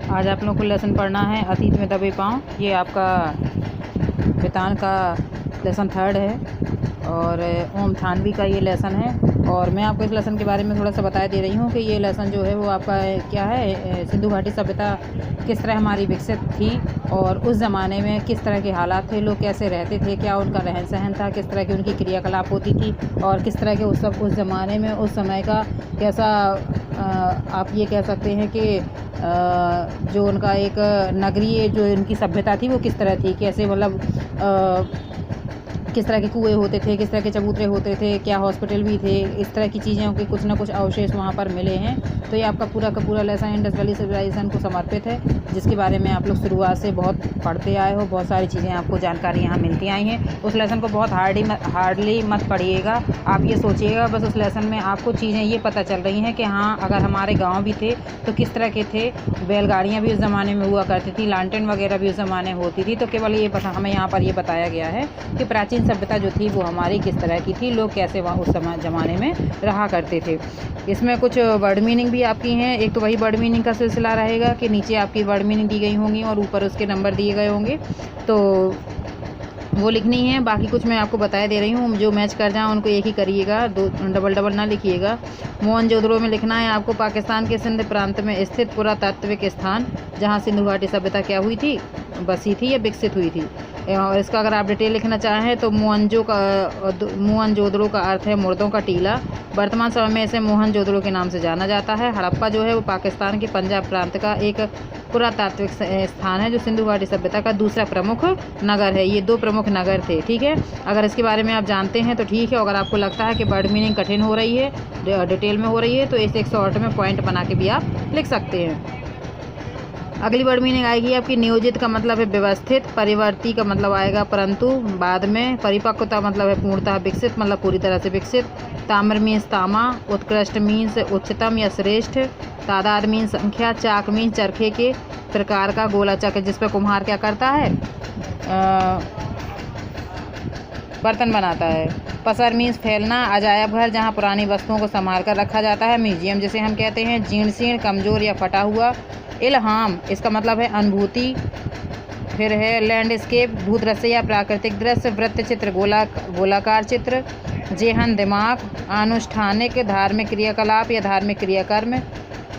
आज आप लोग को लेसन पढ़ना है अतीत में दबे पाँव। ये आपका वेतान का लेसन 3 है और ओम थानवी का ये लेसन है। और मैं आपको इस लेसन के बारे में थोड़ा सा बता दे रही हूँ कि ये लेसन जो है वो आपका क्या है, सिंधु घाटी सभ्यता किस तरह हमारी विकसित थी और उस ज़माने में किस तरह के हालात थे, लोग कैसे रहते थे, क्या उनका रहन सहन था, किस तरह की उनकी क्रियाकलाप होती थी और किस तरह के उस ज़माने में उस समय का कैसा आप ये कह सकते हैं कि जो उनका एक नगरीय जो उनकी सभ्यता थी वो किस तरह थी, कैसे मतलब किस तरह के कुएँ होते थे, किस तरह के चबूतरे होते थे, क्या हॉस्पिटल भी थे, इस तरह की चीज़ें के कुछ ना कुछ अवशेष वहाँ पर मिले हैं। तो ये आपका पूरा का पूरा लेसन इंडस वैली सिविलाइजेशन को समर्पित है, जिसके बारे में आप लोग शुरुआत से बहुत पढ़ते आए हो। बहुत सारी चीज़ें आपको जानकारी यहाँ मिलती आई हैं। उस लेसन को बहुत हार्डली मत पढ़िएगा। आप ये सोचिएगा बस उस लेसन में आपको चीज़ें ये पता चल रही हैं कि हाँ, अगर हमारे गाँव भी थे तो किस तरह के थे, बैलगाड़ियाँ भी उस ज़माने में हुआ करती थी, लालटेन वगैरह भी उस ज़माने में होती थी। तो केवल ये हमें यहाँ पर ये बताया गया है कि प्राचीन सभ्यता जो थी वो हमारी किस तरह की थी, लोग कैसे वहाँ उस समय ज़माने में रहा करते थे। इसमें कुछ वर्ड मीनिंग भी आपकी हैं। एक तो वही वर्ड मीनिंग का सिलसिला रहेगा कि नीचे आपकी वर्ड मीनिंग दी गई होंगी और ऊपर उसके नंबर दिए गए होंगे, तो वो लिखनी है। बाकी कुछ मैं आपको बता दे रही हूँ, जो मैच कर जाए उनको एक ही करिएगा, दो डबल ना लिखिएगा। मोहनजोदड़ो में लिखना है आपको पाकिस्तान के सिंध प्रांत में स्थित पुरातात्विक स्थान जहाँ सिंधु घाटी सभ्यता क्या हुई थी, बसी थी या विकसित हुई थी। और इसका अगर आप डिटेल लिखना चाहें तो मोहनजोदड़ो का अर्थ है मुर्दों का टीला। वर्तमान समय में इसे मोहनजोदड़ो के नाम से जाना जाता है। हड़प्पा जो है वो पाकिस्तान के पंजाब प्रांत का एक पुरातात्विक स्थान है जो सिंधु घाटी सभ्यता का दूसरा प्रमुख नगर है। ये 2 प्रमुख नगर थे, ठीक है। अगर इसके बारे में आप जानते हैं तो ठीक है, अगर आपको लगता है कि वर्ड मीनिंग कठिन हो रही है, डिटेल में हो रही है, तो इसे 108 में पॉइंट बना के भी आप लिख सकते हैं। अगली वर्ड मीनिंग आएगी आपकी नियोजित का मतलब है व्यवस्थित, परिवर्ती का मतलब आएगा परंतु बाद में, परिपक्वता मतलब है पूर्णतः विकसित मतलब पूरी तरह से विकसित, ताम्र मीन्स तामा, उत्कृष्ट मीन्स उच्चतम या श्रेष्ठ, तादाद मीन्स संख्या, चाक मीन्स चरखे के प्रकार का गोला चक्र जिस पर कुम्हार क्या करता है, बर्तन बनाता है। पसर मीन्स फैलना, अजायब घर जहाँ पुरानी वस्तुओं को संभाल कर रखा जाता है, म्यूजियम जिसे हम कहते हैं। जीर्ण शीर्ण, कमज़ोर या फटा हुआ। इल्हाम इसका मतलब है अनुभूति। फिर है लैंडस्केप, भूदृश्य या प्राकृतिक दृश्य। वृत्त चित्र, गोलाकार चित्र। जेहन दिमाग, अनुष्ठानिक धार्मिक क्रियाकलाप या धार्मिक क्रियाकर्म।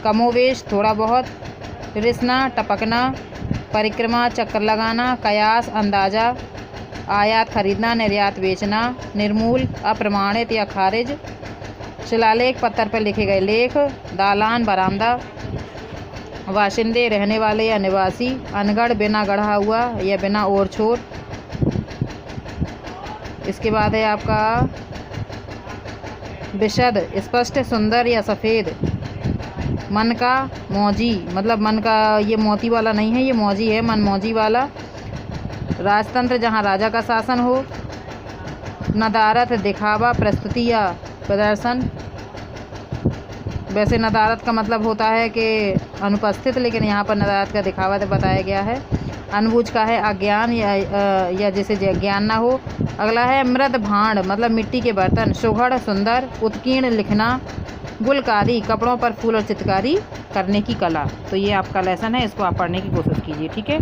कमोवेश थोड़ा बहुत। रिसना टपकना। परिक्रमा चक्कर लगाना। कयास अंदाज़ा। आयात खरीदना, निर्यात बेचना। निर्मूल अप्रमाणित या खारिज। शिलालेख पत्थर पर लिखे गए लेख। दालान बरामदा। वाशिंदे रहने वाले या निवासी। अनगढ़ बिना गढ़ा हुआ या बिना ओर छोर। इसके बाद है आपका विशद, स्पष्ट, सुंदर या सफ़ेद। मन का मौजी मतलब मन का ये मोती वाला नहीं है, ये मौजी है, मन मौजी वाला। राजतंत्र जहाँ राजा का शासन हो। नदारत दिखावा, प्रस्तुति या प्रदर्शन। वैसे नदारत का मतलब होता है कि अनुपस्थित, लेकिन यहाँ पर नदारत का दिखावा तो बताया गया है। अनबूझ का है अज्ञान या जिसे ज्ञान ना हो। अगला है मृद भांड मतलब मिट्टी के बर्तन। सुघड़ सुंदर। उत्कीर्ण लिखना। गुलकारी कपड़ों पर फूल और चित्रकारी करने की कला। तो ये आपका लेसन है, इसको आप पढ़ने की कोशिश कीजिए, ठीक है।